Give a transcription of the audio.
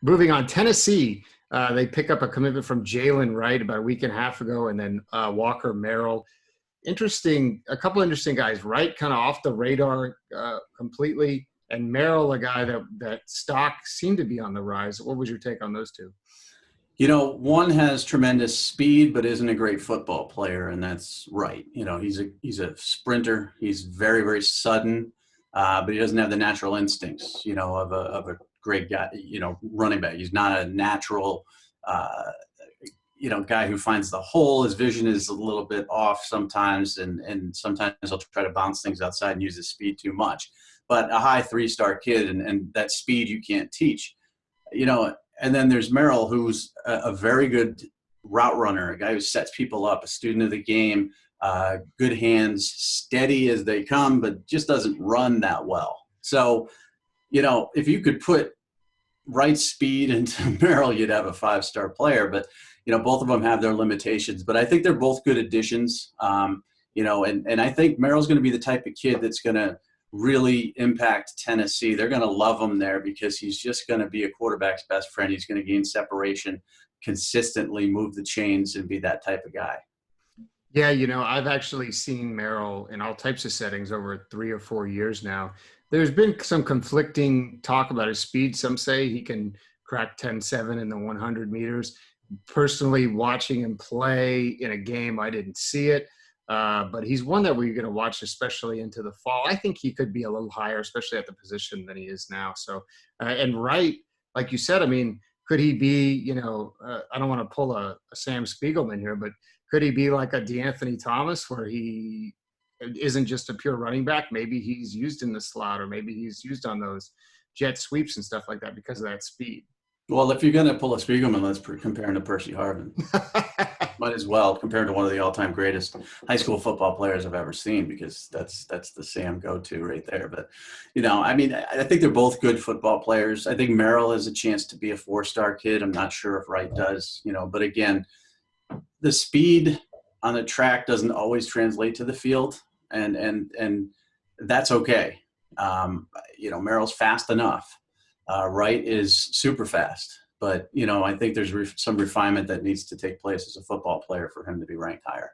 Moving on, Tennessee, they pick up a commitment from Jaylen Wright about a week and a half ago, and then Walker Merrill. Interesting, a couple interesting guys. Wright kind of off the radar completely, and Merrill, a guy that stock seemed to be on the rise. What was your take on those two? One has tremendous speed, but isn't a great football player, and that's Wright. He's a sprinter. He's very, very sudden, but he doesn't have the natural instincts, of a great guy, running back. He's not a natural, guy who finds the hole. His vision is a little bit off sometimes, and sometimes he'll try to bounce things outside and use his speed too much. But a high three-star kid, and that speed you can't teach. And then there's Merrill, who's a very good route runner, a guy who sets people up, a student of the game, good hands, steady as they come, but just doesn't run that well. So, if you could put right speed into Merrill, you'd have a five-star player. But, both of them have their limitations. But I think they're both good additions. And I think Merrill's going to be the type of kid that's going to really impact Tennessee. They're going to love him there because he's just going to be a quarterback's best friend. He's going to gain separation, consistently move the chains, and be that type of guy. Yeah, I've actually seen Merrill in all types of settings over 3 or 4 years now. There's been some conflicting talk about his speed. Some say he can crack 10.7 in the 100 meters. Personally, watching him play in a game, I didn't see it. But he's one that we're going to watch, especially into the fall. I think he could be a little higher, especially at the position than he is now. So, and Wright, like you said, I mean, could he be, I don't want to pull a Sam Spiegelman here, but could he be like a DeAnthony Thomas where he isn't just a pure running back? Maybe he's used in the slot, or maybe he's used on those jet sweeps and stuff like that because of that speed. Well, if you're going to pull a Spiegelman, let's compare him to Percy Harvin. Might as well compare him to one of the all-time greatest high school football players I've ever seen, because that's the Sam go-to right there. But, I think they're both good football players. I think Merrill has a chance to be a 4-star kid. I'm not sure if Wright does, but again, the speed on the track doesn't always translate to the field, and that's okay. Merrill's fast enough. Wright is super fast, but I think there's some refinement that needs to take place as a football player for him to be ranked higher.